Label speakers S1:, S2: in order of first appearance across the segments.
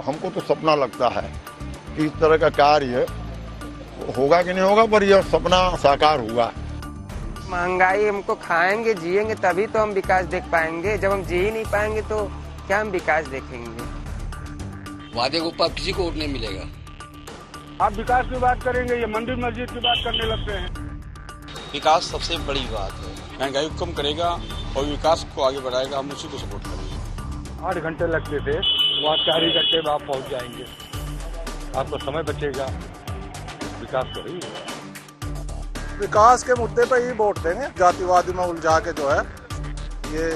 S1: हमको तो सपना लगता है कि इस तरह का कार्य होगा कि नहीं होगा, पर यह सपना साकार हुआ।
S2: महंगाई हमको खाएंगे जिएंगे तभी तो हम विकास देख पाएंगे। जब हम जी ही नहीं पाएंगे तो क्या हम विकास देखेंगे?
S3: वादे को ऊपर किसी को वोट नहीं मिलेगा।
S4: आप विकास की बात करेंगे, ये मंदिर मस्जिद की बात करने लगते हैं।
S5: विकास सबसे बड़ी बात है, महंगाई को कम करेगा और विकास को आगे बढ़ाएगा, हम उसी को सपोर्ट करेंगे।
S4: 8 घंटे लगते थे, वहाँ 4 ही घंटे में आप पहुँच जाएंगे, आपका समय बचेगा, विकास तो ही है।
S6: विकास के मुद्दे पे ही वोट देंगे, जातिवादी में उलझा के जो है ये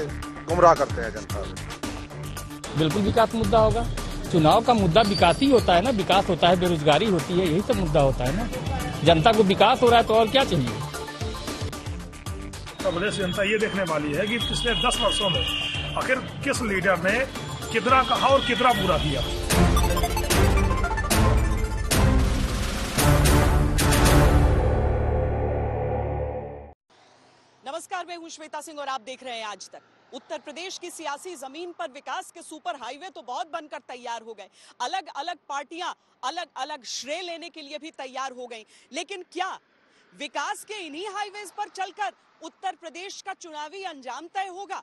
S6: गुमराह करते हैं जनता को।
S7: बिल्कुल विकास मुद्दा होगा। चुनाव का मुद्दा विकास ही होता है ना, विकास होता है, बेरोजगारी होती है, यही सब मुद्दा होता है ना। जनता को विकास हो रहा है तो और क्या चाहिए।
S8: प्रदेश जनता ये देखने वाली है कि पिछले 10 वर्षों में आखिर किस लीडर ने कितना कहा और कितना बुरा किया।
S9: नमस्कार, मैं हूं श्वेता सिंह और आप देख रहे हैं आज तक। उत्तर प्रदेश की सियासी जमीन पर विकास के सुपर हाईवे तो बहुत बनकर तैयार हो गए। अलग अलग पार्टियां अलग अलग श्रेय लेने के लिए भी तैयार हो गई। लेकिन क्या विकास के इन्हीं हाईवेज पर चलकर उत्तर प्रदेश का चुनावी अंजाम तय होगा?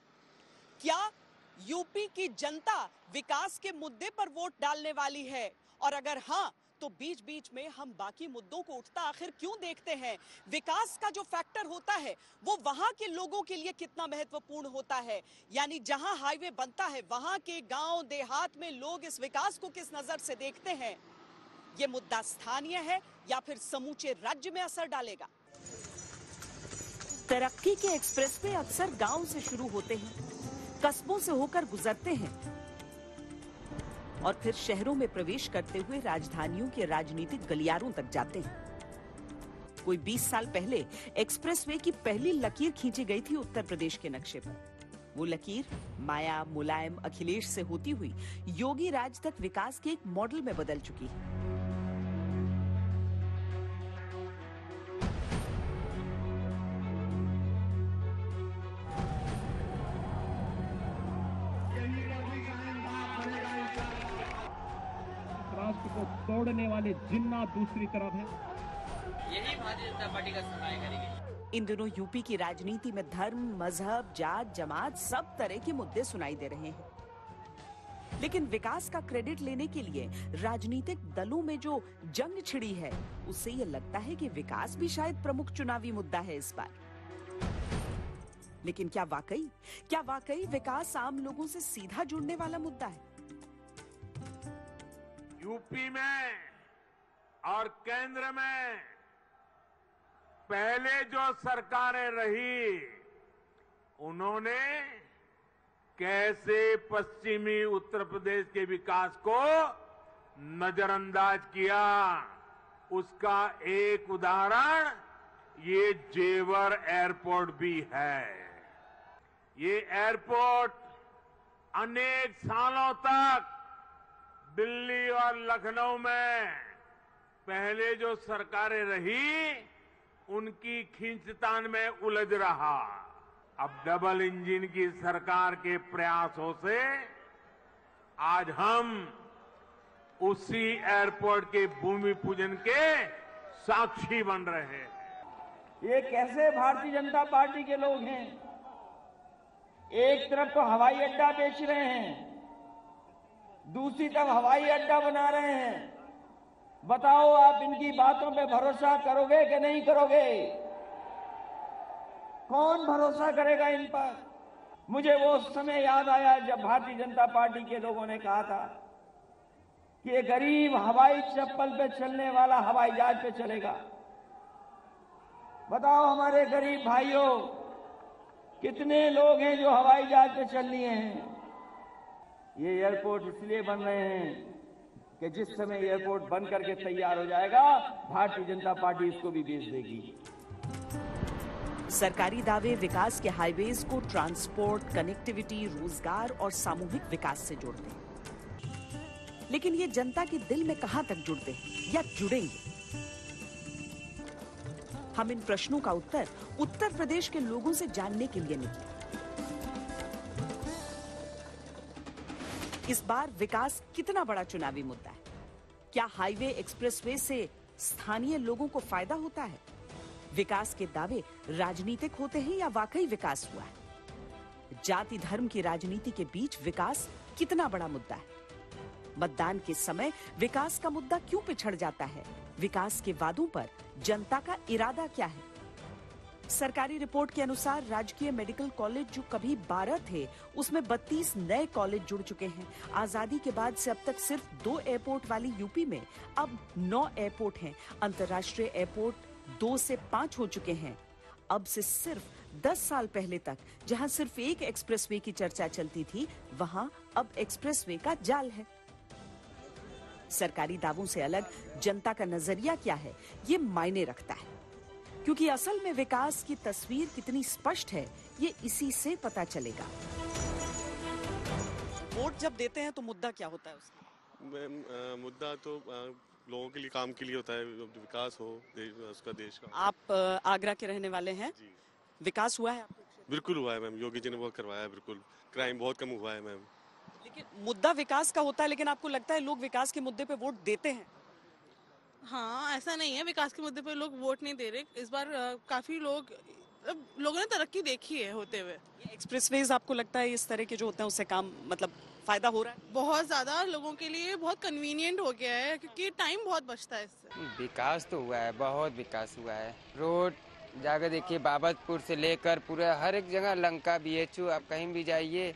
S9: क्या यूपी की जनता विकास के मुद्दे पर वोट डालने वाली है? और अगर हाँ, तो बीच बीच में हम बाकी मुद्दों को उठता आखिर क्यों देखते हैं? विकास का जो फैक्टर होता है वो वहां के लोगों के लिए कितना महत्वपूर्ण होता है? यानी जहां हाईवे बनता है वहां के गांव देहात में लोग इस विकास को किस नजर से देखते हैं? ये मुद्दा स्थानीय है या फिर समूचे राज्य में असर डालेगा? तरक्की के एक्सप्रेसवे अक्सर गांव से शुरू होते हैं, कस्बों से होकर गुजरते हैं और फिर शहरों में प्रवेश करते हुए राजधानियों के राजनीतिक गलियारों तक जाते हैं। कोई 20 साल पहले एक्सप्रेसवे की पहली लकीर खींची गई थी उत्तर प्रदेश के नक्शे पर। वो लकीर माया, मुलायम, अखिलेश से होती हुई योगी राज तक विकास के एक मॉडल में बदल चुकी है।
S7: को तोड़ने वाले जिन्ना दूसरी तरफ है।
S9: यही भारतीय जनता पार्टी का सफाई करेगी। इन दिनों यूपी की राजनीति में धर्म, मजहब, जात, जमात सब तरह के मुद्दे सुनाई दे रहे हैं। लेकिन विकास का क्रेडिट लेने के लिए राजनीतिक दलों में जो जंग छिड़ी है, उससे ये लगता है कि विकास भी शायद प्रमुख चुनावी मुद्दा है इस बार। लेकिन क्या वाकई विकास आम लोगों से सीधा जुड़ने वाला मुद्दा है?
S4: यूपी में और केंद्र में पहले जो सरकारें रही, उन्होंने कैसे पश्चिमी उत्तर प्रदेश के विकास को नजरअंदाज किया, उसका एक उदाहरण ये जेवर एयरपोर्ट भी है। ये एयरपोर्ट अनेक सालों तक दिल्ली और लखनऊ में पहले जो सरकारें रही, उनकी खींचतान में उलझ रहा। अब डबल इंजन की सरकार के प्रयासों से आज हम उसी एयरपोर्ट के भूमि पूजन के साक्षी बन रहे हैं।
S10: ये कैसे भारतीय जनता पार्टी के लोग हैं? एक तरफ तो हवाई अड्डा बेच रहे हैं, दूसरी तरफ हवाई अड्डा बना रहे हैं। बताओ, आप इनकी बातों पे भरोसा करोगे कि नहीं करोगे? कौन भरोसा करेगा इन पर? मुझे वो समय याद आया जब भारतीय जनता पार्टी के लोगों ने कहा था कि ये गरीब हवाई चप्पल पे चलने वाला हवाई जहाज पे चलेगा। बताओ हमारे गरीब भाइयों, कितने लोग हैं जो हवाई जहाज पे चल लिए हैं? ये एयरपोर्ट इसलिए बन रहे हैं कि जिस समय एयरपोर्ट बन करके तैयार हो जाएगा, भारतीय जनता पार्टी इसको भी बेच देगी।
S9: सरकारी दावे विकास के हाईवेज को ट्रांसपोर्ट, कनेक्टिविटी, रोजगार और सामूहिक विकास से जोड़ते हैं। लेकिन ये जनता के दिल में कहां तक जुड़ते हैं या जुड़ेंगे? हम इन प्रश्नों का उत्तर उत्तर प्रदेश के लोगों से जानने के लिए निकले। इस बार विकास कितना बड़ा चुनावी मुद्दा है? क्या हाईवे एक्सप्रेसवे से स्थानीय लोगों को फायदा होता है? विकास के दावे राजनीतिक होते हैं या वाकई विकास हुआ है? जाति धर्म की राजनीति के बीच विकास कितना बड़ा मुद्दा है? मतदान के समय विकास का मुद्दा क्यों पिछड़ जाता है? विकास के वादों पर जनता का इरादा क्या है? सरकारी रिपोर्ट के अनुसार राजकीय मेडिकल कॉलेज जो कभी 12 थे, उसमें 32 नए कॉलेज जुड़ चुके हैं। आजादी के बाद से अब तक सिर्फ 2 एयरपोर्ट वाली यूपी में अब 9 एयरपोर्ट हैं। अंतर्राष्ट्रीय एयरपोर्ट 2 से 5 हो चुके हैं। अब से सिर्फ 10 साल पहले तक जहां सिर्फ एक एक्सप्रेसवे की चर्चा चलती थी, वहां अब एक्सप्रेसवे का जाल है। सरकारी दावों से अलग जनता का नजरिया क्या है, ये मायने रखता है, क्योंकि असल में विकास की तस्वीर कितनी स्पष्ट है, ये इसी से पता चलेगा।
S11: वोट जब देते हैं तो मुद्दा क्या होता है उसका?
S12: मुद्दा तो लोगों के लिए, काम के लिए होता है, विकास हो उसका, देश का।
S11: आप आगरा के रहने वाले हैं, विकास हुआ है आपके?
S12: बिल्कुल हुआ है मैम, योगी जी ने बहुत करवाया है, बिल्कुल क्राइम बहुत कम हुआ है मैम।
S11: लेकिन मुद्दा विकास का होता है, लेकिन आपको लगता है लोग विकास के मुद्दे पे वोट देते हैं?
S13: हाँ, ऐसा नहीं है विकास के मुद्दे पे लोग वोट नहीं दे रहे। इस बार काफी लोगों ने तरक्की देखी है होते हुए।
S11: एक्सप्रेसवेज आपको लगता है इस तरह के जो होते हैं उससे काम मतलब फायदा हो रहा है?
S13: बहुत ज्यादा लोगों के लिए बहुत कन्वीनियंट हो गया है, क्योंकि टाइम बहुत बचता है इससे।
S2: विकास तो हुआ है, बहुत विकास हुआ है। रोड जाकर देखिए, बाबतपुर से लेकर पूरा हर एक जगह, लंका BHU, आप कहीं भी जाइए,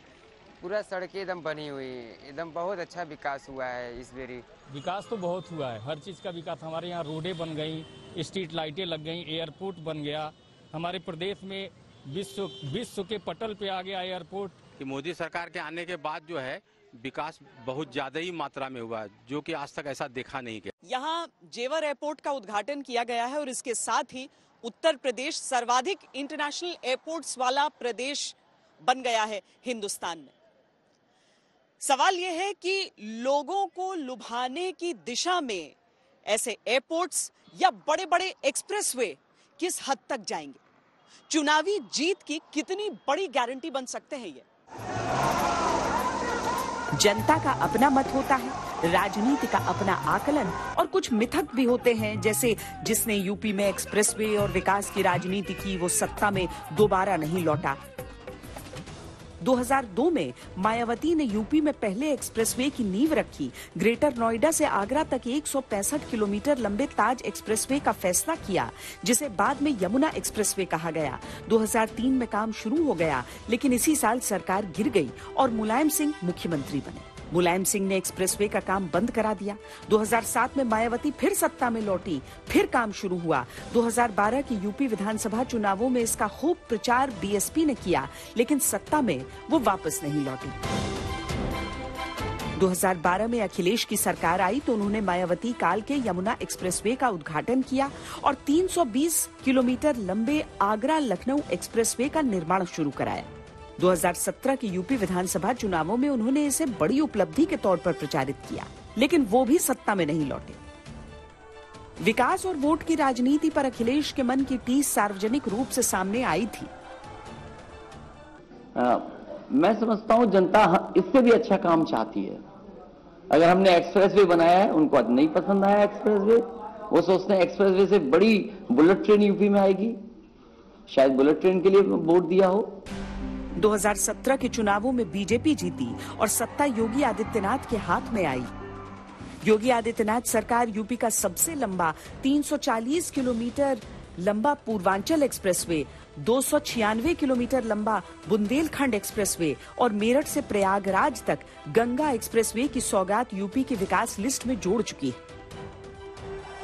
S2: पूरा सड़कें एकदम बनी हुई, एकदम बहुत अच्छा विकास हुआ है इस बेरी।
S7: विकास तो बहुत हुआ है, हर चीज़ का विकास। हमारे यहाँ रोडें बन गई, स्ट्रीट लाइटें लग गई, एयरपोर्ट बन गया। हमारे प्रदेश में विश्व के पटल पे आ गया एयरपोर्ट।
S14: कि मोदी सरकार के आने के बाद जो है विकास बहुत ज्यादा ही मात्रा में हुआ है, जो कि आज तक ऐसा देखा नहीं गया।
S11: यहाँ जेवर एयरपोर्ट का उद्घाटन किया गया है और इसके साथ ही उत्तर प्रदेश सर्वाधिक इंटरनेशनल एयरपोर्ट्स वाला प्रदेश बन गया है हिंदुस्तान में। सवाल यह है कि लोगों को लुभाने की दिशा में ऐसे एयरपोर्ट्स या बड़े बड़े एक्सप्रेसवे किस हद तक जाएंगे? चुनावी जीत की कितनी बड़ी गारंटी बन सकते हैं ये?
S9: जनता का अपना मत होता है, राजनीति का अपना आकलन और कुछ मिथक भी होते हैं, जैसे जिसने यूपी में एक्सप्रेसवे और विकास की राजनीति की वो सत्ता में दोबारा नहीं लौटा। 2002 में मायावती ने यूपी में पहले एक्सप्रेसवे की नींव रखी। ग्रेटर नोएडा से आगरा तक 165 किलोमीटर लंबे ताज एक्सप्रेसवे का फैसला किया, जिसे बाद में यमुना एक्सप्रेसवे कहा गया। 2003 में काम शुरू हो गया, लेकिन इसी साल सरकार गिर गई और मुलायम सिंह मुख्यमंत्री बने। मुलायम सिंह ने एक्सप्रेसवे का काम बंद करा दिया। 2007 में मायावती फिर सत्ता में लौटी, फिर काम शुरू हुआ। 2012 की यूपी विधानसभा चुनावों में इसका खूब प्रचार BSP ने किया, लेकिन सत्ता में वो वापस नहीं लौटी। 2012 में अखिलेश की सरकार आई तो उन्होंने मायावती काल के यमुना एक्सप्रेसवे का उद्घाटन किया और 320 किलोमीटर लंबे आगरा लखनऊ एक्सप्रेसवे का निर्माण शुरू कराया। 2017 की यूपी विधानसभा चुनावों में उन्होंने इसे बड़ी उपलब्धि के तौर पर प्रचारित किया, लेकिन वो भी सत्ता में नहीं लौटे। विकास और वोट की राजनीति पर अखिलेश के मन की टीस सार्वजनिक रूप से सामने आई थी।
S15: मैं समझता हूं जनता इससे भी अच्छा काम चाहती है। अगर हमने एक्सप्रेसवे बनाया है, उनको नहीं पसंद आया एक्सप्रेसवे, वो सोचते हैं एक्सप्रेसवे से बड़ी बुलेट ट्रेन यूपी में आएगी, शायद बुलेट ट्रेन के लिए वोट दिया हो।
S9: 2017 के चुनावों में बीजेपी जीती और सत्ता योगी आदित्यनाथ के हाथ में आई। योगी आदित्यनाथ सरकार यूपी का सबसे लंबा 340 किलोमीटर लंबा पूर्वांचल एक्सप्रेसवे, 296 किलोमीटर लंबा बुंदेलखंड एक्सप्रेसवे और मेरठ से प्रयागराज तक गंगा एक्सप्रेसवे की सौगात यूपी की विकास लिस्ट में जोड़ चुकी है।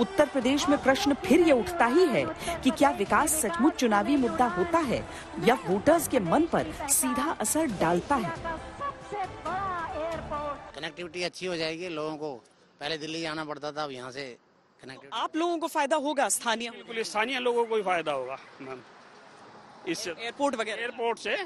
S9: उत्तर प्रदेश में प्रश्न फिर ये उठता ही है कि क्या विकास सचमुच चुनावी मुद्दा होता है या वोटर्स के मन पर सीधा असर डालता है?
S16: कनेक्टिविटी अच्छी हो जाएगी लोगों को, पहले दिल्ली जाना पड़ता था, अब यहाँ से कनेक्टिविटी।
S11: आप लोगों को फायदा होगा, स्थानीय
S5: बिल्कुल स्थानीय लोगों को ही फायदा होगा मैम, इससे
S11: एयरपोर्ट वगैरह,
S5: एयरपोर्ट से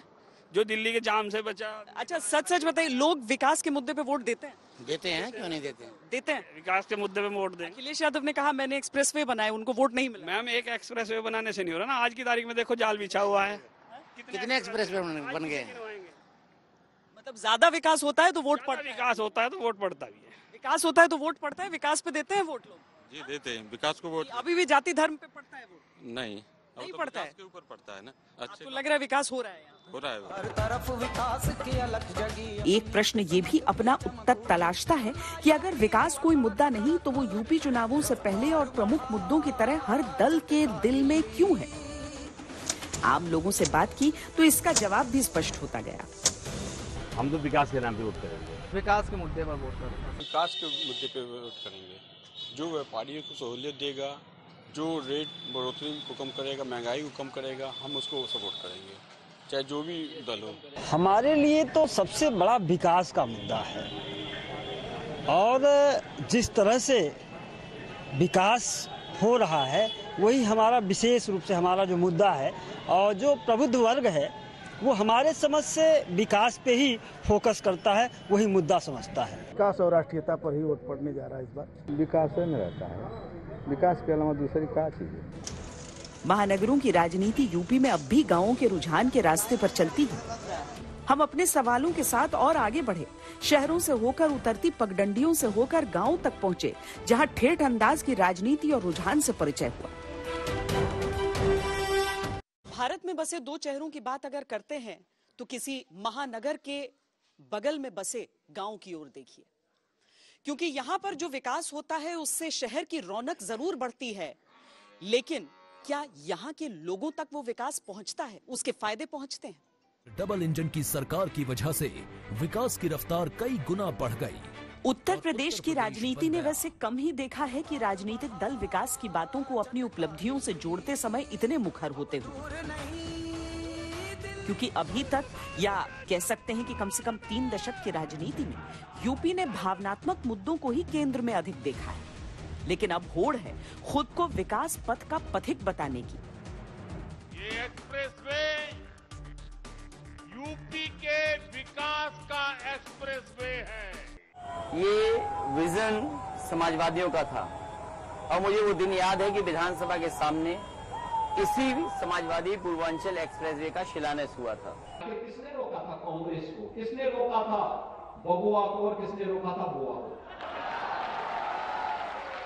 S5: जो दिल्ली के जाम से बचा।
S11: अच्छा सच बताइए, लोग विकास के मुद्दे पे वोट देते हैं?
S16: देते हैं, क्यों नहीं देते हैं?
S11: देते हैं,
S5: विकास के मुद्दे पे वोट दें।
S11: अखिलेश यादव ने कहा मैंने एक्सप्रेसवे बनाए, उनको वोट नहीं मिला।
S5: मैम एक एक्सप्रेसवे बनाने से नहीं हो रहा ना, आज की तारीख में देखो जाल बिछा हुआ है।
S16: कितने एक्सप्रेसवे बन गए?
S9: मतलब ज्यादा विकास होता है तो वोट पड़ता है।
S17: विकास होता है तो वोट पड़ता भी है।
S9: विकास होता है तो वोट पड़ता है। विकास पे देते हैं वोट लोग?
S5: जी देते हैं, विकास को वोट।
S9: अभी भी जाति धर्म पे पड़ता है वोट?
S5: नहीं
S9: तो पड़ता है,
S5: के ऊपर पड़ता है ना।
S9: आपको लग रहा है विकास हो रहा है?
S5: हो रहा है।
S18: हर तरफ विकास की अलग जगह।
S11: एक प्रश्न ये भी अपना उत्तर तलाशता है कि अगर विकास कोई मुद्दा नहीं तो वो यूपी चुनावों से पहले और प्रमुख मुद्दों की तरह हर दल के दिल में क्यों है? आम लोगों से बात की तो इसका जवाब भी स्पष्ट होता गया।
S14: हम तो विकास के नाम पे वोट करेंगे।
S19: विकास के मुद्दे पर वोट करेंगे।
S5: विकास के मुद्दे पे वोट करेंगे। जो व्यापारियों को सहूलियत देगा, जो रेट बढ़ोतरी को कम करेगा, महंगाई को कम करेगा, हम उसको सपोर्ट करेंगे, चाहे जो भी दल हो।
S20: हमारे लिए तो सबसे बड़ा विकास का मुद्दा है और जिस तरह से विकास हो रहा है वही हमारा विशेष रूप से हमारा जो मुद्दा है। और जो प्रबुद्ध वर्ग है वो हमारे समझ से विकास पे ही फोकस करता है, वही मुद्दा समझता है।
S6: विकास और राष्ट्रीयता पर ही वोट पड़ने जा रहा है इस बार। विकास में रहता है, विकास के अलावा दूसरी क्या चीज है।
S11: महानगरों की राजनीति यूपी में अब भी गांवों के रुझान के रास्ते पर चलती है। हम अपने सवालों के साथ और आगे बढ़े, शहरों से होकर उतरती पगडंडियों से होकर गांव तक पहुंचे, जहां ठेठ अंदाज की राजनीति और रुझान से परिचय हुआ।
S9: भारत में बसे दो चेहरों की बात अगर करते हैं तो किसी महानगर के बगल में बसे गांव की ओर देखिए, क्योंकि यहां पर जो विकास होता है उससे शहर की रौनक जरूर बढ़ती है, लेकिन क्या यहां के लोगों तक वो विकास पहुंचता है, उसके फायदे पहुंचते हैं?
S21: डबल इंजन की सरकार की वजह से विकास की रफ्तार कई गुना बढ़ गई।
S11: उत्तर प्रदेश की राजनीति ने वैसे कम ही देखा है कि राजनीतिक दल विकास की बातों को अपनी उपलब्धियों से जोड़ते समय इतने मुखर होते हुए, क्योंकि अभी तक या कह सकते हैं कि कम से कम 3 दशक की राजनीति में यूपी ने भावनात्मक मुद्दों को ही केंद्र में अधिक देखा है, लेकिन अब होड़ है खुद को विकास पथ का पथिक बताने की।
S22: ये एक्सप्रेसवे यूपी के विकास का एक्सप्रेसवे है।
S15: ये विजन समाजवादियों का था और मुझे वो दिन याद है कि विधानसभा के सामने इसी समाजवादी पूर्वांचल एक्सप्रेसवे का शिलान्यास हुआ था।
S23: किसने रोका था कांग्रेस को, किसने रोका था बबुआ को और किसने रोका था बुआ को?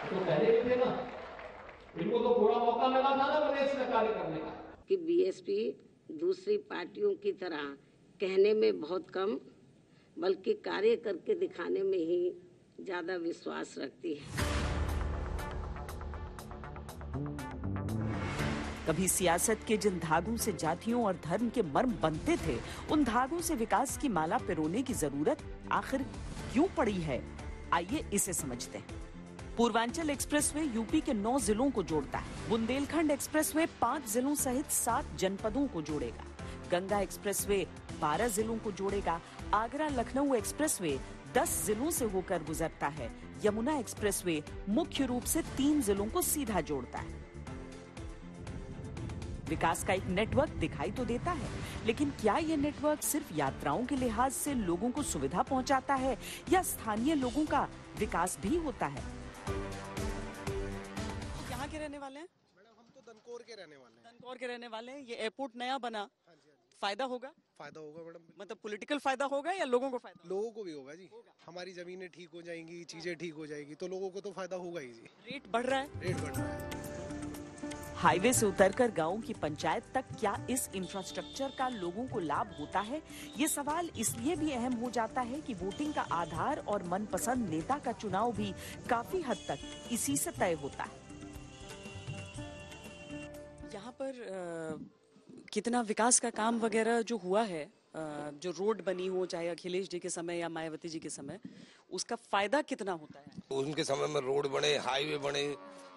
S23: तो पहले भी थे ना, इनको तो पूरा मौका मिला था ना प्रदेश में कार्य करने का।
S24: कि बीएसपी दूसरी पार्टियों की तरह कहने में बहुत कम बल्कि कार्य करके दिखाने में ही ज्यादा विश्वास रखती है।
S11: कभी सियासत के जिन धागों से जातियों और धर्म के मर्म बनते थे, उन धागों से विकास की माला पिरोने की जरूरत आखिर क्यों पड़ी है, आइए इसे समझते हैं। पूर्वांचल एक्सप्रेसवे यूपी के 9 जिलों को जोड़ता है। बुंदेलखंड एक्सप्रेसवे 5 जिलों सहित 7 जनपदों को जोड़ेगा। गंगा एक्सप्रेसवे 12 जिलों को जोड़ेगा। आगरा लखनऊ एक्सप्रेसवे 10 जिलों से होकर गुजरता है। यमुना एक्सप्रेसवे मुख्य रूप से 3 जिलों को सीधा जोड़ता है। विकास का एक नेटवर्क दिखाई तो देता है, लेकिन क्या यह नेटवर्क सिर्फ यात्राओं के लिहाज से लोगों को सुविधा पहुंचाता है या स्थानीय लोगों का विकास भी होता है?
S9: यहाँ के रहने वाले हैं?
S25: मैडम हम तो दनकौर के रहने वाले हैं।
S9: दनकौर के रहने वाले हैं। ये एयरपोर्ट नया बना, फायदा होगा?
S25: फायदा होगा मैडम।
S9: मतलब पॉलिटिकल फायदा होगा या लोगों को फायदा?
S25: लोगों को भी होगा जी। हमारी जमीनें ठीक हो जाएंगी, चीजें ठीक हो जाएगी, तो लोगों को तो फायदा होगा ही जी।
S9: रेट बढ़ रहा है?
S25: रेट बढ़ रहा है।
S11: हाईवे से उतरकर गांव की पंचायत तक क्या इस इंफ्रास्ट्रक्चर का लोगों को लाभ होता है? ये सवाल इसलिए भी अहम हो जाता है कि वोटिंग का आधार और मनपसंद नेता का चुनाव भी काफी हद तक इसी से तय होता है।
S9: यहाँ पर कितना विकास का काम वगैरह जो हुआ है, जो रोड बनी हो, चाहे अखिलेश जी के समय या मायावती जी के समय, उसका फायदा कितना होता है?
S26: उनके समय में रोड बने, हाईवे बने,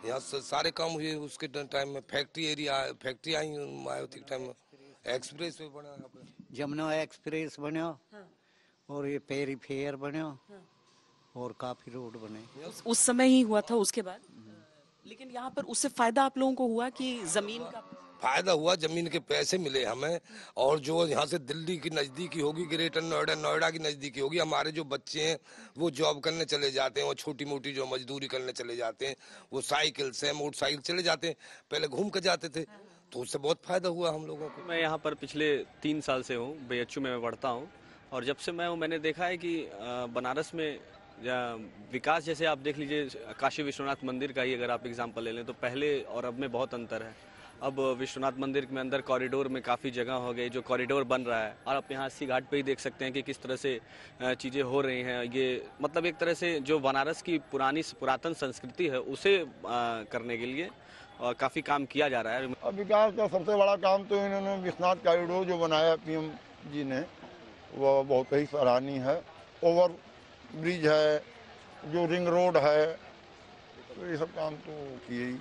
S26: यहाँ सारे काम हुए। उसके टाइम में फैक्ट्री आई मायावती के टाइम में, एक्सप्रेस वे बना यहाँ पे,
S16: जमुना एक्सप्रेस बना। हाँ। और ये पेरीफेयर बना। हाँ। और काफी रोड बने।
S9: उस समय ही हुआ था, उसके बाद? लेकिन यहाँ पर उससे फायदा आप लोगों को हुआ कि जमीन का
S26: फायदा हुआ, जमीन के पैसे मिले हमें, और जो यहाँ से दिल्ली की नजदीकी होगी, ग्रेटर नोएडा की नजदीकी होगी, हमारे जो बच्चे हैं वो जॉब करने चले जाते हैं, और छोटी मोटी जो मजदूरी करने चले जाते हैं वो साइकिल से मोटरसाइकिल चले जाते हैं, पहले घूम कर जाते थे, तो उससे बहुत फायदा हुआ हम लोगों को।
S27: मैं यहाँ पर पिछले 3 साल से हूँ, BHU में मैं पढ़ता हूँ,
S1: और जब से मैंने देखा है कि बनारस में विकास, जैसे आप देख लीजिए काशी विश्वनाथ मंदिर का ही अगर आप एग्जांपल ले लें तो पहले और अब में बहुत अंतर है। अब विश्वनाथ मंदिर में अंदर कॉरिडोर में काफ़ी जगह हो गई, जो कॉरिडोर बन रहा है, और आप यहाँ अस्सी घाट पे ही देख सकते हैं कि किस तरह से चीज़ें हो रही हैं। ये मतलब एक तरह से जो बनारस की पुरातन संस्कृति है उसे करने के लिए काफ़ी काम किया जा रहा है।
S3: अब विकास का सबसे बड़ा काम तो इन्होंने विश्वनाथ कॉरिडोर जो बनाया पीएम जी ने, वो बहुत ही सराहनीय है। ओवर ब्रिज है, जो रिंग रोड है, तो ये सब काम तो किए ही।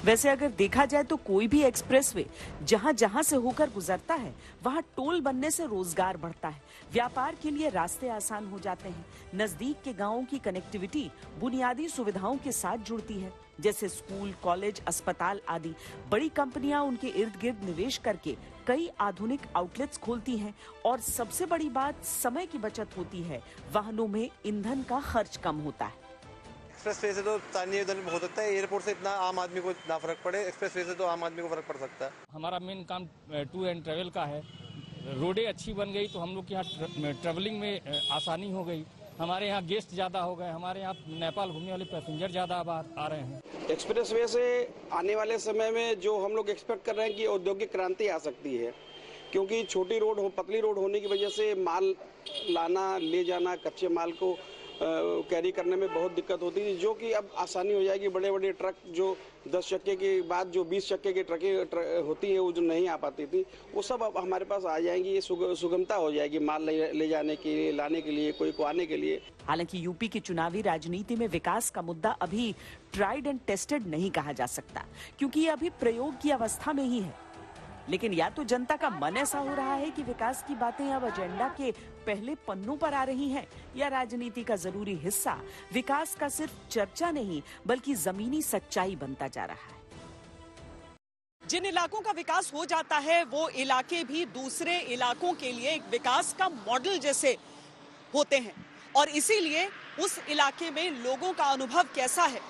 S11: वैसे अगर देखा जाए तो कोई भी एक्सप्रेसवे जहां जहां से होकर गुजरता है वहां टोल बनने से रोजगार बढ़ता है, व्यापार के लिए रास्ते आसान हो जाते हैं, नजदीक के गांवों की कनेक्टिविटी बुनियादी सुविधाओं के साथ जुड़ती है, जैसे स्कूल, कॉलेज, अस्पताल आदि। बड़ी कंपनियां उनके इर्द गिर्द निवेश करके कई आधुनिक आउटलेट्स खोलती हैं और सबसे बड़ी बात समय की बचत होती है, वाहनों में ईंधन का खर्च कम होता है।
S4: एक्सप्रेस वे से तो स्थानीय ईंधन हो सकता है, एयरपोर्ट से इतना आम आदमी को इतना फर्क पड़े, एक्सप्रेस वे से तो आम आदमी को फर्क पड़ सकता है।
S7: हमारा मेन काम टूर एंड ट्रेवल का है। रोडें अच्छी बन गई तो हम लोग के यहाँ ट्रेवलिंग में आसानी हो गई, हमारे यहाँ गेस्ट ज़्यादा हो गए, हमारे यहाँ नेपाल घूमने वाले पैसेंजर ज़्यादा आ रहे हैं।
S8: एक्सप्रेस वे से आने वाले समय में जो हम लोग एक्सपेक्ट कर रहे हैं कि औद्योगिक क्रांति आ सकती है, क्योंकि छोटी रोड पतली रोड होने की वजह से माल लाना, ले जाना, कच्चे माल को कैरी करने में बहुत दिक्कत होती थी, जो कि अब आसानी हो जाएगी। बड़े बड़े ट्रक जो 10 चक्के के बाद जो 20 चक्के की ट्रकें होती है, वो जो नहीं आ पाती थी, वो सब अब हमारे पास आ जाएंगी। ये सुगमता हो जाएगी माल ले जाने के लिए, लाने के लिए, कोई को आने के लिए।
S11: हालांकि यूपी की चुनावी राजनीति में विकास का मुद्दा अभी ट्राइड एंड टेस्टेड नहीं कहा जा सकता, क्योंकि ये अभी प्रयोग की अवस्था में ही है। लेकिन या तो जनता का मन ऐसा हो रहा है कि विकास की बातें अब एजेंडा के पहले पन्नों पर आ रही हैं, या राजनीति का जरूरी हिस्सा विकास का सिर्फ चर्चा नहीं बल्कि जमीनी सच्चाई बनता जा रहा है।
S9: जिन इलाकों का विकास हो जाता है वो इलाके भी दूसरे इलाकों के लिए एक विकास का मॉडल जैसे होते हैं, और इसीलिए उस इलाके में लोगों का अनुभव कैसा है,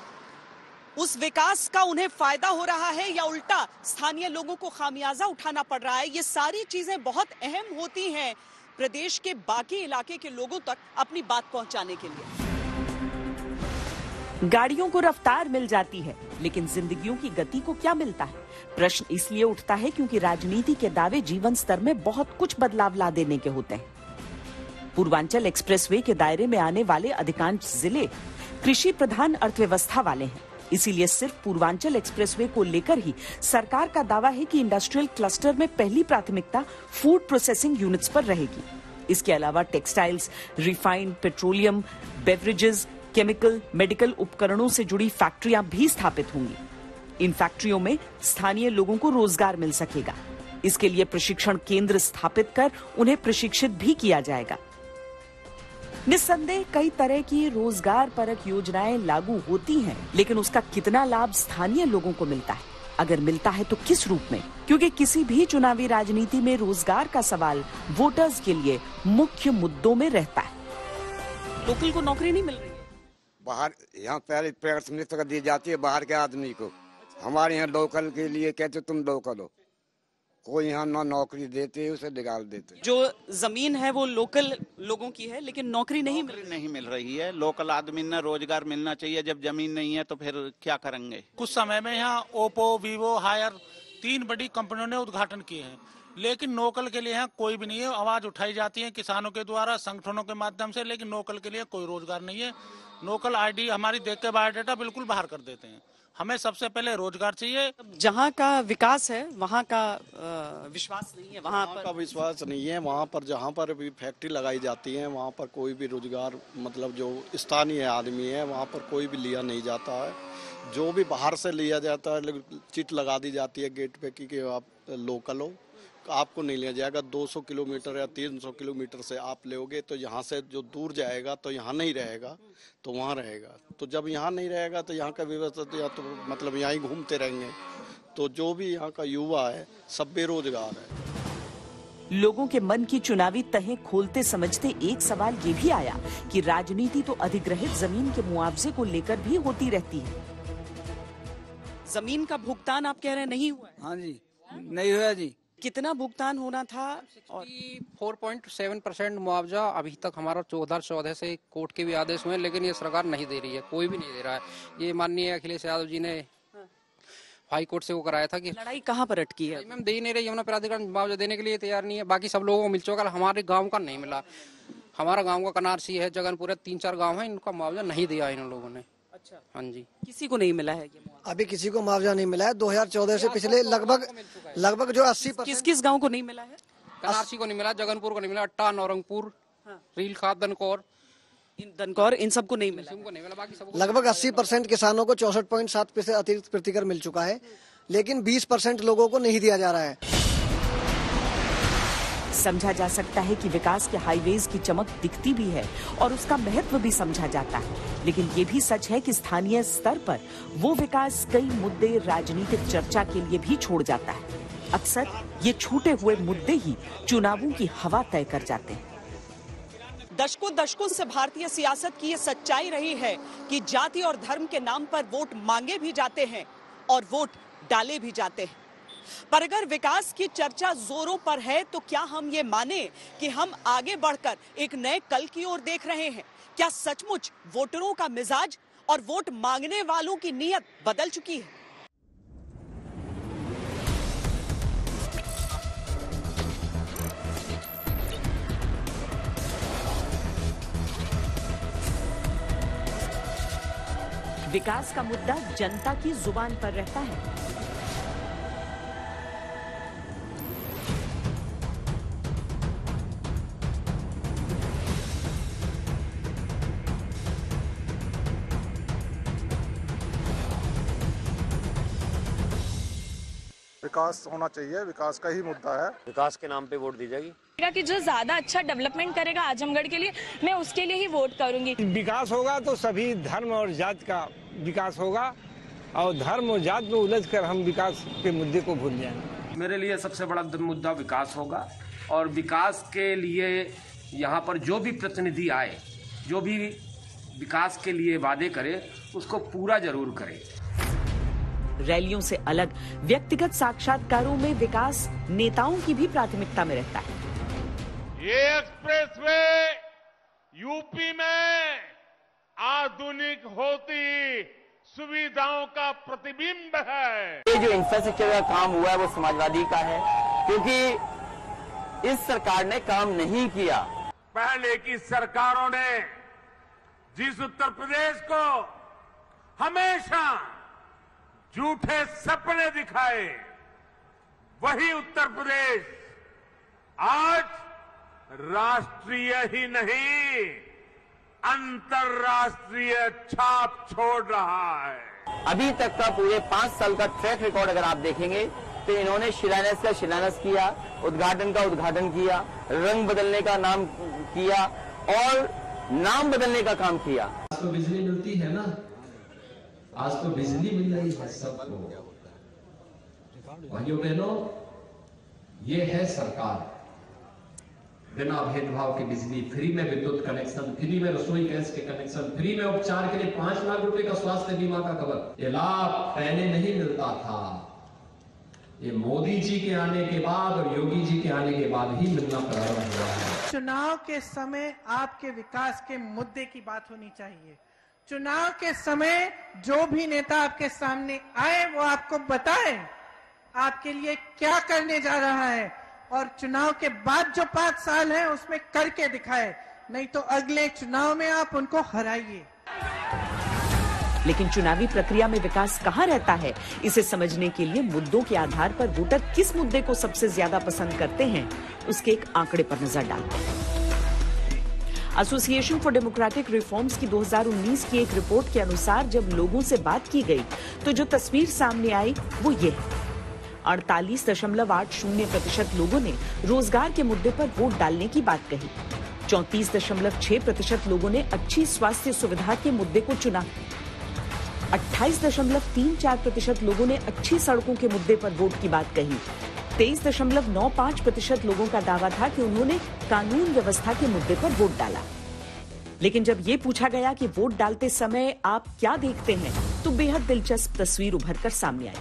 S9: उस विकास का उन्हें फायदा हो रहा है या उल्टा स्थानीय लोगों को खामियाजा उठाना पड़ रहा है, ये सारी चीजें बहुत अहम होती हैं प्रदेश के बाकी इलाके के लोगों तक अपनी बात पहुंचाने के लिए।
S11: गाड़ियों को रफ्तार मिल जाती है, लेकिन जिंदगियों की गति को क्या मिलता है? प्रश्न इसलिए उठता है क्योंकि राजनीति के दावे जीवन स्तर में बहुत कुछ बदलाव ला देने के होते हैं। पूर्वांचल एक्सप्रेसवे के दायरे में आने वाले अधिकांश जिले कृषि प्रधान अर्थव्यवस्था वाले हैं, इसीलिए सिर्फ पूर्वांचल एक्सप्रेसवे को लेकर ही सरकार का दावा है कि इंडस्ट्रियल क्लस्टर में पहली प्राथमिकता फूड प्रोसेसिंग यूनिट्स पर रहेगी। इसके अलावा textiles, refined petroleum, beverages, chemical, medical उपकरणों से जुड़ी फैक्ट्रियां भी स्थापित होंगी। इन फैक्ट्रियों में स्थानीय लोगों को रोजगार मिल सकेगा। इसके लिए प्रशिक्षण केंद्र स्थापित कर उन्हें प्रशिक्षित भी किया जाएगा। निस्संदेह कई तरह की रोजगार परक योजनाएं लागू होती हैं, लेकिन उसका कितना लाभ स्थानीय लोगों को मिलता है, अगर मिलता है तो किस रूप में? क्योंकि किसी भी चुनावी राजनीति में रोजगार का सवाल वोटर्स के लिए मुख्य मुद्दों में रहता है। लोकल को नौकरी नहीं मिल रही है,
S10: बाहर यहाँ पहले प्राथमिकता दी जाती है बाहर के आदमी को। हमारे यहाँ लोकल के लिए कहते तुम लोकल हो, कोई यहाँ ना नौकरी देते उसे निकाल देते।
S9: जो जमीन है वो लोकल लोगों की है, लेकिन नौकरी नहीं
S17: मिल रही है। लोकल आदमी ने रोजगार मिलना चाहिए, जब जमीन नहीं है तो फिर क्या करेंगे?
S27: कुछ समय में यहाँ ओप्पो, वीवो, हायर 3 बड़ी कंपनियों ने उद्घाटन किए हैं, लेकिन लोकल के लिए यहाँ कोई भी नहीं है। आवाज उठाई जाती है किसानों के द्वारा, संगठनों के माध्यम से, लेकिन लोकल के लिए कोई रोजगार नहीं है। लोकल आईडी हमारी देख के बायोडाटा बिल्कुल बाहर कर देते हैं। हमें सबसे पहले रोजगार चाहिए।
S9: जहाँ का विकास है वहाँ का विश्वास नहीं है, वहाँ
S28: का विश्वास नहीं है। वहाँ पर जहाँ पर भी फैक्ट्री लगाई जाती है वहाँ पर कोई भी रोजगार, मतलब जो स्थानीय आदमी है वहाँ पर कोई भी लिया नहीं जाता है। जो भी बाहर से लिया जाता है चिट लगा दी जाती है गेट पे कि आप लोकल हो, आपको नहीं लिया जाएगा। 200 किलोमीटर या 300 किलोमीटर से आप लोगे तो यहाँ से जो दूर जाएगा तो यहाँ नहीं रहेगा तो वहाँ रहेगा। तो जब यहाँ नहीं रहेगा तो यहाँ का व्यवस्था तो, तो मतलब यहाँ ही घूमते रहेंगे। तो जो भी यहाँ का युवा है सब बेरोजगार है।
S11: लोगों के मन की चुनावी तहें खोलते समझते एक सवाल ये भी आया कि राजनीति तो अधिग्रहित जमीन के मुआवजे को लेकर भी होती रहती है।
S9: जमीन का भुगतान आप कह रहे हैं नहीं हुआ है?
S19: हाँ जी, नहीं हुआ जी।
S9: कितना भुगतान होना था?
S2: 4.7% मुआवजा अभी तक हमारा 2014 से कोर्ट के भी आदेश हुए, लेकिन ये सरकार नहीं दे रही है, कोई भी नहीं दे रहा है। ये माननीय अखिलेश यादव जी ने हाई कोर्ट से वो कराया था कि
S9: लड़ाई कहाँ पर अटकी है?
S2: मैम दे ही नहीं रही, यमुना प्राधिकरण मुआवजा देने के लिए तैयार नहीं है। बाकी सब लोगों को मिल चुका, हमारे गाँव का नहीं मिला। हमारा गाँव का कनारसी है, जगनपुर है, 3-4 गाँव है, इनका मुआवजा नहीं दिया इन लोगों ने।
S9: अच्छा,
S2: हाँ जी,
S9: किसी को नहीं मिला है ये मुआवजा?
S5: अभी किसी को मुआवजा नहीं मिला है। 2014 से पिछले लगभग जो 80%।
S9: किस किस गांव को नहीं मिला है?
S2: कनारसी को नहीं मिला, जगनपुर को नहीं मिला, अट्टा, नौरंगपुर, रील खाद, दनकौर,
S9: इन सबको नहीं मिला।
S2: बाकी सब
S5: लगभग 80% किसानों को 64.7% अतिरिक्त प्रतिकर मिल चुका है, लेकिन 20% लोगों को नहीं दिया जा रहा है।
S11: समझा जा सकता है कि विकास के हाईवेज की चमक दिखती भी है और उसका महत्व भी समझा जाता है, लेकिन ये भी सच है कि स्थानीय स्तर पर वो विकास कई मुद्दे राजनीतिक चर्चा के लिए भी छोड़ जाता है। अक्सर ये छूटे हुए मुद्दे ही चुनावों की हवा तय कर जाते हैं।
S9: दशकों से भारतीय सियासत की ये सच्चाई रही है कि जाति और धर्म के नाम पर वोट मांगे भी जाते हैं और वोट डाले भी जाते हैं। पर अगर विकास की चर्चा जोरों पर है तो क्या हम ये माने कि हम आगे बढ़कर एक नए कल की ओर देख रहे हैं? क्या सचमुच वोटरों का मिजाज और वोट मांगने वालों की नीयत बदल चुकी है?
S11: विकास का मुद्दा जनता की जुबान पर रहता है।
S6: विकास होना चाहिए, विकास का ही मुद्दा है।
S12: विकास के नाम पे वोट दी जाएगी
S13: कि जो ज्यादा अच्छा डेवलपमेंट करेगा आजमगढ़ के लिए, मैं उसके लिए ही वोट करूंगी।
S14: विकास होगा तो सभी धर्म और जात का विकास होगा, और धर्म और जात में उलझकर हम विकास के मुद्दे को भूल जाएंगे।
S18: मेरे लिए सबसे बड़ा मुद्दा विकास होगा, और विकास के लिए यहाँ पर जो भी प्रतिनिधि आए, जो भी विकास के लिए वादे करे, उसको पूरा जरूर करे।
S11: रैलियों से अलग व्यक्तिगत साक्षात्कारों में विकास नेताओं की भी प्राथमिकता में रहता है।
S22: ये एक्सप्रेसवे यूपी में आधुनिक होती सुविधाओं का प्रतिबिंब है।
S20: ये जो इंफ्रास्ट्रक्चर का काम हुआ है वो समाजवादी का है, क्योंकि इस सरकार ने काम नहीं किया।
S22: पहले की सरकारों ने जिस उत्तर प्रदेश को हमेशा झूठे सपने दिखाए, वही उत्तर प्रदेश आज राष्ट्रीय ही नहीं अंतर्राष्ट्रीय छाप छोड़ रहा है।
S20: अभी तक का पूरे 5 साल का ट्रैक रिकॉर्ड अगर आप देखेंगे तो इन्होंने शिलान्यास का शिलान्यास किया, उद्घाटन का उद्घाटन किया, रंग बदलने का नाम किया और नाम बदलने का काम किया।
S29: आज तो बिजली मिलती है ना, आज तो बिजली मिल रही है सबको। भाइयों बहनों, ये है सरकार, बिना भेदभाव की बिजली, फ्री में विद्युत कनेक्शन, फ्री में रसोई गैस के कनेक्शन, फ्री में उपचार के लिए 5 लाख रुपए का स्वास्थ्य बीमा का कवर। ये लाभ पहले नहीं मिलता था, ये मोदी जी के आने के बाद और योगी जी के आने के बाद ही मिलना प्रारंभ हुआ है।
S30: चुनाव के समय आपके विकास के मुद्दे की बात होनी चाहिए। चुनाव के समय जो भी नेता आपके सामने आए वो आपको बताए आपके लिए क्या करने जा रहा है, और चुनाव के बाद जो 5 साल है उसमें करके दिखाए, नहीं तो अगले चुनाव में आप उनको हराइए।
S11: लेकिन चुनावी प्रक्रिया में विकास कहाँ रहता है, इसे समझने के लिए मुद्दों के आधार पर वोटर किस मुद्दे को सबसे ज्यादा पसंद करते हैं, उसके एक आंकड़े पर नजर डालते हैं। एसोसिएशन फॉर डेमोक्रेटिक रिफॉर्म्स की 2019 की एक रिपोर्ट के अनुसार जब लोगों से बात की गई तो जो तस्वीर सामने आई वो ये है। 48.80% लोगों ने रोजगार के मुद्दे पर वोट डालने की बात कही। 34.6% लोगों ने अच्छी स्वास्थ्य सुविधा के मुद्दे को चुना। 28.34% लोगों ने अच्छी सड़कों के मुद्दे पर वोट की बात कही। 23.95% लोगों का दावा था कि उन्होंने कानून व्यवस्था के मुद्दे पर वोट डाला। लेकिन जब ये पूछा गया कि वोट डालते समय आप क्या देखते हैं, तो बेहद दिलचस्प तस्वीर उभर कर सामने आई।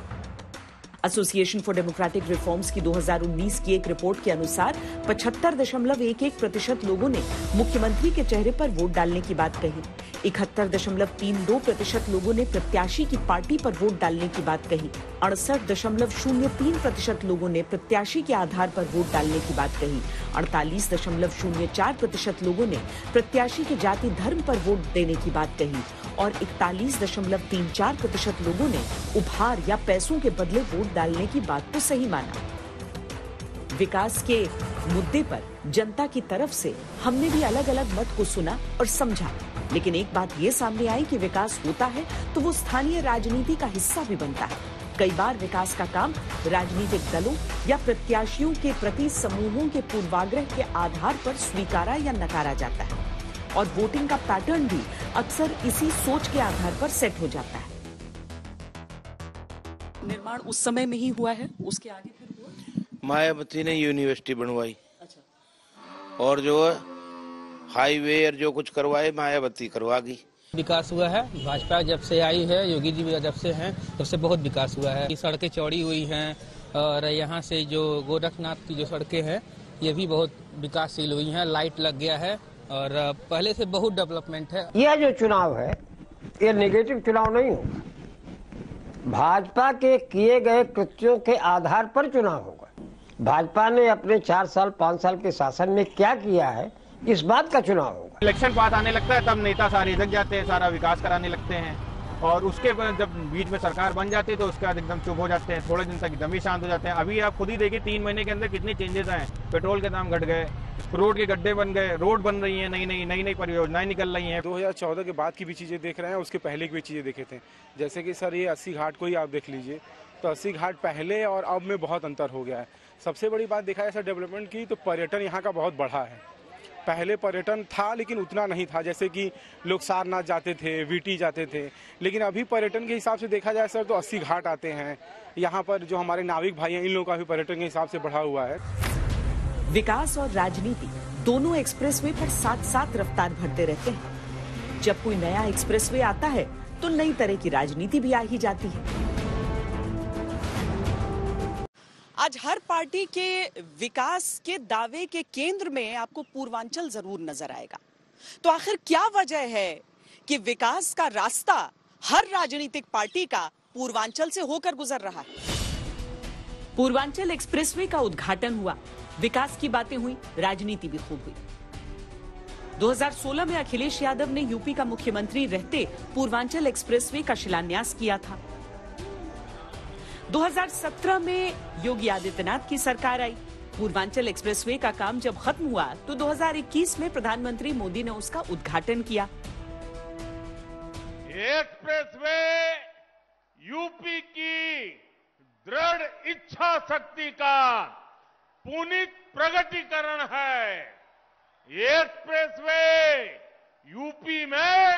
S11: एसोसिएशन फॉर डेमोक्रेटिक रिफॉर्म्स की 2019 की एक रिपोर्ट के अनुसार 75.11% लोगों ने मुख्यमंत्री के चेहरे पर वोट डालने की बात कही। 71.32% लोगों ने प्रत्याशी की पार्टी पर वोट डालने की बात कही। 68.03% लोगों ने प्रत्याशी के आधार पर वोट डालने की बात कही। 48.04% लोगों ने प्रत्याशी के जाति धर्म पर वोट देने की बात कही और 41.34% लोगों ने उपहार या पैसों के बदले वोट डालने की बात को सही माना। विकास के मुद्दे पर जनता की तरफ से हमने भी अलग अलग मत को सुना और समझा, लेकिन एक बात ये सामने आई कि विकास होता है तो वो स्थानीय राजनीति का हिस्सा भी बनता है। कई बार विकास का काम राजनीतिक दलों या प्रत्याशियों के प्रति समूहों के पूर्वाग्रह के आधार पर स्वीकारा या नकारा जाता है और वोटिंग का पैटर्न भी अक्सर इसी सोच के आधार पर सेट हो जाता है। निर्माण उस समय में ही हुआ है, उसके आगे फिर हुआ?
S1: मायावती ने यूनिवर्सिटी बनवाई। अच्छा। और जो है हाईवे और जो कुछ करवाए मायावती करवा गई।
S3: विकास हुआ है, भाजपा जब से आई है, योगी जी जब से हैं तब से बहुत विकास हुआ है। सड़कें चौड़ी हुई हैं और यहाँ से जो गोरखनाथ की जो सड़कें हैं ये भी बहुत विकासशील हुई हैं, लाइट लग गया है और पहले से बहुत डेवलपमेंट है।
S14: यह जो चुनाव है ये नेगेटिव चुनाव नहीं होगा, भाजपा के किए गए कृत्यों के आधार पर चुनाव होगा। भाजपा ने अपने 4 साल 5 साल के शासन में क्या किया है इस बात का चुनाव होगा।
S12: इलेक्शन पास आने लगता है तब नेता सारे जग जाते हैं, सारा विकास कराने लगते हैं और उसके बाद जब बीच में सरकार बन जाती है तो उसके बाद एकदम चुप हो जाते हैं, थोड़े दिन तक एकदम ही शांत हो जाते हैं। अभी आप खुद ही देखिए 3 महीने के अंदर कितने चेंजेस आए। पेट्रोल के दाम घट गए, रोड के गड्ढे बन गए, रोड बन रही है, नई परियोजनाएं निकल रही हैं।
S6: 2014 के बाद की भी चीजें देख रहे हैं, उसके पहले की भी चीजें देखे थे। जैसे कि सर ये 80 घाट को ही आप देख लीजिए तो 80 घाट पहले और अब में बहुत अंतर हो गया है। सबसे बड़ी बात देखा जाए सर डेवलपमेंट की तो पर्यटन यहाँ का बहुत बढ़ा है। पहले पर्यटन था लेकिन उतना नहीं था, जैसे कि लोग सारनाथ जाते थे, वीटी जाते थे, लेकिन अभी पर्यटन के हिसाब से देखा जाए सर तो 80 घाट आते हैं। यहाँ पर जो हमारे नाविक भाई हैं इन लोगों का भी पर्यटन के हिसाब से बढ़ा हुआ है।
S11: विकास और राजनीति दोनों एक्सप्रेसवे पर साथ साथ रफ्तार भरते रहते हैं। जब कोई नया एक्सप्रेसवे आता है तो नई तरह की राजनीति भी आ ही जाती है। आज हर पार्टी के विकास के दावे के केंद्र में आपको पूर्वांचल जरूर नजर आएगा। तो आखिर क्या वजह है कि विकास का रास्ता हर राजनीतिक पार्टी का पूर्वांचल से होकर गुजर रहा है? पूर्वांचल एक्सप्रेसवे का उद्घाटन हुआ, विकास की बातें हुई, राजनीति भी खूब हुई। 2016 में अखिलेश यादव ने यूपी का मुख्यमंत्री रहते पूर्वांचल एक्सप्रेसवे का शिलान्यास किया था। 2017 में योगी आदित्यनाथ की सरकार आई। पूर्वांचल एक्सप्रेसवे का काम जब खत्म हुआ तो 2021 में प्रधानमंत्री मोदी ने उसका उद्घाटन किया।
S22: एक्सप्रेसवे यूपी की दृढ़ इच्छा शक्ति का पुनीत प्रगटीकरण है। एक्सप्रेसवे यूपी में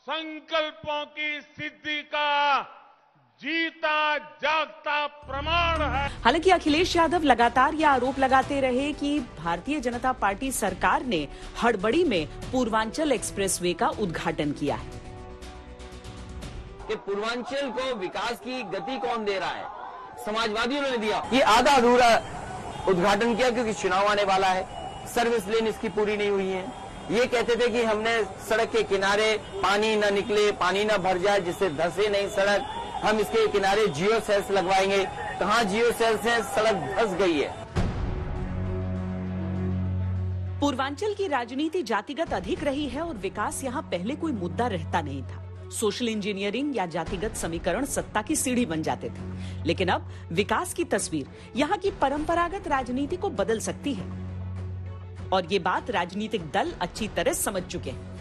S22: संकल्पों की सिद्धि का जीता जागता प्रमाण है।
S11: हालांकि अखिलेश यादव लगातार यह आरोप लगाते रहे कि भारतीय जनता पार्टी सरकार ने हड़बड़ी में पूर्वांचल एक्सप्रेसवे का उद्घाटन किया है।
S20: कि पूर्वांचल को विकास की गति कौन दे रहा है? समाजवादियों ने दिया। ये आधा अधूरा उद्घाटन किया क्योंकि चुनाव आने वाला है, सर्विस लेन इसकी पूरी नहीं हुई है। ये कहते थे कि हमने सड़क के किनारे पानी न निकले, पानी न भर जाए, जिससे धंसे नहीं सड़क, हम इसके किनारे जियो सेल्स लगवाएंगे। कहाँ जियो सेल्स हैं? सड़क धंस गई है।
S11: पूर्वांचल की राजनीति जातिगत अधिक रही है और विकास यहाँ पहले कोई मुद्दा रहता नहीं था। सोशल इंजीनियरिंग या जातिगत समीकरण सत्ता की सीढ़ी बन जाते थे, लेकिन अब विकास की तस्वीर यहाँ की परंपरागत राजनीति को बदल सकती है और ये बात राजनीतिक दल अच्छी तरह समझ चुके हैं।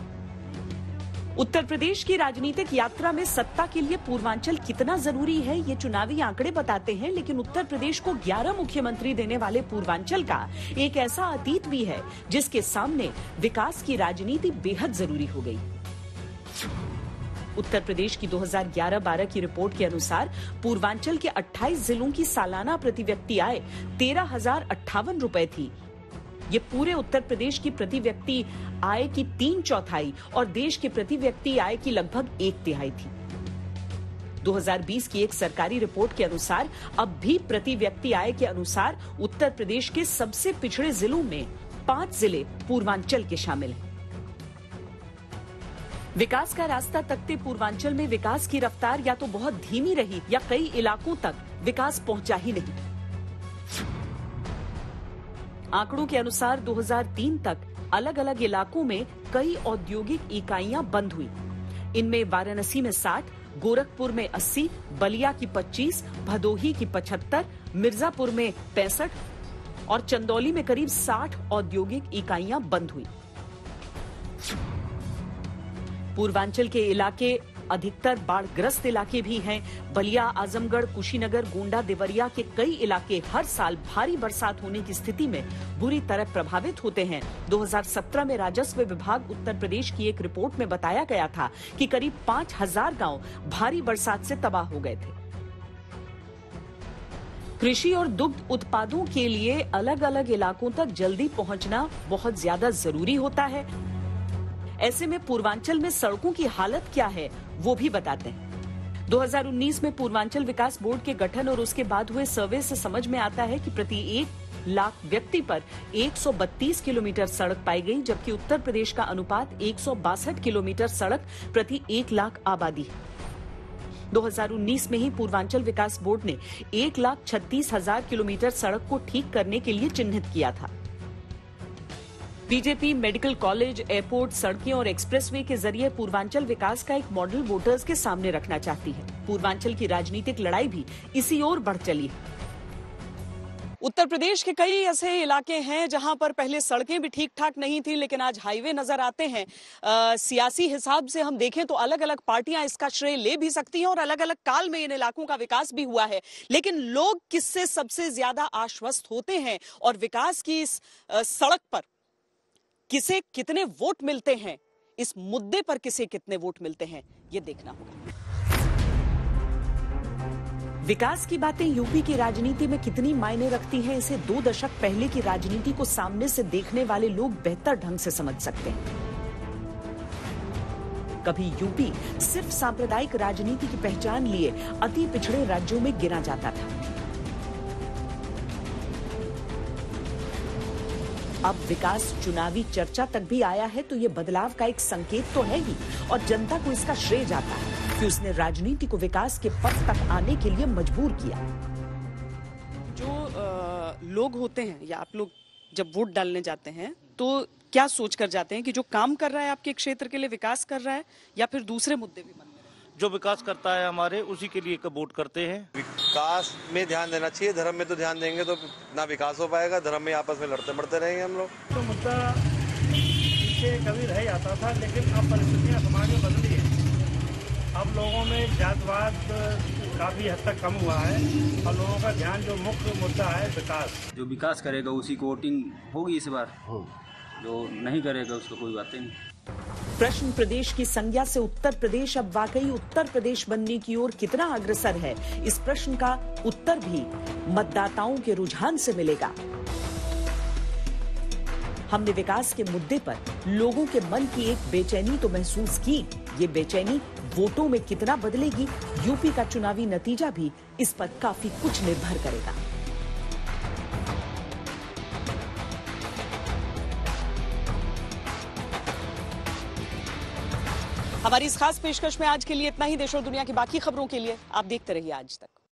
S11: उत्तर प्रदेश की राजनीतिक यात्रा में सत्ता के लिए पूर्वांचल कितना जरूरी है ये चुनावी आंकड़े बताते हैं, लेकिन उत्तर प्रदेश को 11 मुख्यमंत्री देने वाले पूर्वांचल का एक ऐसा अतीत भी है जिसके सामने विकास की राजनीति बेहद जरूरी हो गई। उत्तर प्रदेश की 2011-12 की रिपोर्ट के अनुसार पूर्वांचल के 28 जिलों की सालाना प्रति व्यक्ति आय 13,058 रुपए थी। ये पूरे उत्तर प्रदेश की प्रति व्यक्ति आय की 3/4 और देश के प्रति व्यक्ति आय की लगभग 1/3 थी।
S9: 2020 की एक सरकारी रिपोर्ट के अनुसार अब भी प्रति व्यक्ति आय के अनुसार उत्तर प्रदेश के सबसे पिछड़े जिलों में 5 जिले पूर्वांचल के शामिल हैं। विकास का रास्ता तकते पूर्वांचल में विकास की रफ्तार या तो बहुत धीमी रही या कई इलाकों तक विकास पहुंचा ही नहीं। आंकड़ों के अनुसार 2003 तक अलग अलग इलाकों में कई औद्योगिक इकाइयां बंद हुई। इनमें वाराणसी में 60, गोरखपुर में 80, बलिया की 25, भदोही की 75, मिर्जापुर में 65 और चंदौली में करीब 60 औद्योगिक इकाइयां बंद हुई। पूर्वांचल के इलाके अधिकतर बाढ़ग्रस्त इलाके भी हैं। बलिया, आजमगढ़, कुशीनगर, गोंडा, देवरिया के कई इलाके हर साल भारी बरसात होने की स्थिति में बुरी तरह प्रभावित होते हैं। 2017 में राजस्व विभाग उत्तर प्रदेश की एक रिपोर्ट में बताया गया था कि करीब 5000 गांव भारी बरसात से तबाह हो गए थे। कृषि और दुग्ध उत्पादों के लिए अलग अलग इलाकों तक जल्दी पहुंचना बहुत ज्यादा जरूरी होता है। ऐसे में पूर्वांचल में सड़कों की हालत क्या है वो भी बताते हैं। 2019 में पूर्वांचल विकास बोर्ड के गठन और उसके बाद हुए सर्वे से समझ में आता है कि प्रति 1 लाख व्यक्ति पर 132 किलोमीटर सड़क पाई गई, जबकि उत्तर प्रदेश का अनुपात 162 किलोमीटर सड़क प्रति 1 लाख आबादी है। 2019 में ही पूर्वांचल विकास बोर्ड ने 1,36,000 किलोमीटर सड़क को ठीक करने के लिए चिन्हित किया था। बीजेपी मेडिकल कॉलेज, एयरपोर्ट, सड़कें और एक्सप्रेसवे के जरिए पूर्वांचल विकास का एक मॉडल वोटर्स के सामने रखना चाहती है। पूर्वांचल की राजनीतिक लड़ाई भी इसी ओर बढ़ चली है।
S11: उत्तर प्रदेश के कई ऐसे इलाके हैं जहां पर पहले सड़कें भी ठीक ठाक नहीं थी, लेकिन आज हाईवे नजर आते हैं। सियासी हिसाब से हम देखें तो अलग अलग पार्टियां इसका श्रेय ले भी सकती हैं और अलग अलग काल में इन इलाकों का विकास भी हुआ है। लेकिन लोग किससे सबसे ज्यादा आश्वस्त होते हैं और विकास की इस सड़क पर किसे कितने वोट मिलते हैं, इस मुद्दे पर किसे कितने वोट मिलते हैं, ये देखना होगा।
S9: विकास की बातें यूपी की राजनीति में कितनी मायने रखती है, इसे 2 दशक पहले की राजनीति को सामने से देखने वाले लोग बेहतर ढंग से समझ सकते हैं। कभी यूपी सिर्फ सांप्रदायिक राजनीति की पहचान लिए अति पिछड़े राज्यों में गिना जाता था। अब विकास चुनावी चर्चा तक भी आया है तो ये बदलाव का एक संकेत तो है ही, और जनता को इसका श्रेय जाता है कि उसने राजनीति को विकास के पथ तक आने के लिए मजबूर किया।
S11: जो लोग होते हैं या आप लोग जब वोट डालने जाते हैं तो क्या सोच कर जाते हैं कि जो काम कर रहा है आपके क्षेत्र के लिए विकास कर रहा है, या फिर दूसरे मुद्दे भी मन में?
S4: जो विकास करता है हमारे, उसी के लिए वोट करते हैं।
S7: विकास में ध्यान देना चाहिए, धर्म में तो ध्यान देंगे तो ना विकास हो पाएगा। धर्म में आपस में लड़ते मरते रहेंगे हम लोग।
S8: तो मुद्दा पीछे कभी रह जाता था, लेकिन अब परिस्थितियाँ समाज में बदली है। अब लोगों में जातवाद काफी हद तक कम हुआ है और लोगों का ध्यान जो मुख्य मुद्दा है विकास।
S15: जो विकास करेगा उसी को वोटिंग होगी इस बार, जो नहीं करेगा उसको कोई बातें नहीं।
S9: प्रश्न प्रदेश की संज्ञा से उत्तर प्रदेश अब वाकई उत्तर प्रदेश बनने की ओर कितना अग्रसर है, इस प्रश्न का उत्तर भी मतदाताओं के रुझान से मिलेगा। हमने विकास के मुद्दे पर लोगों के मन की एक बेचैनी तो महसूस की। ये बेचैनी वोटों में कितना बदलेगी, यूपी का चुनावी नतीजा भी इस पर काफी कुछ निर्भर करेगा।
S11: हमारी इस खास पेशकश में आज के लिए इतना ही। देश और दुनिया की बाकी खबरों के लिए आप देखते रहिए आज तक।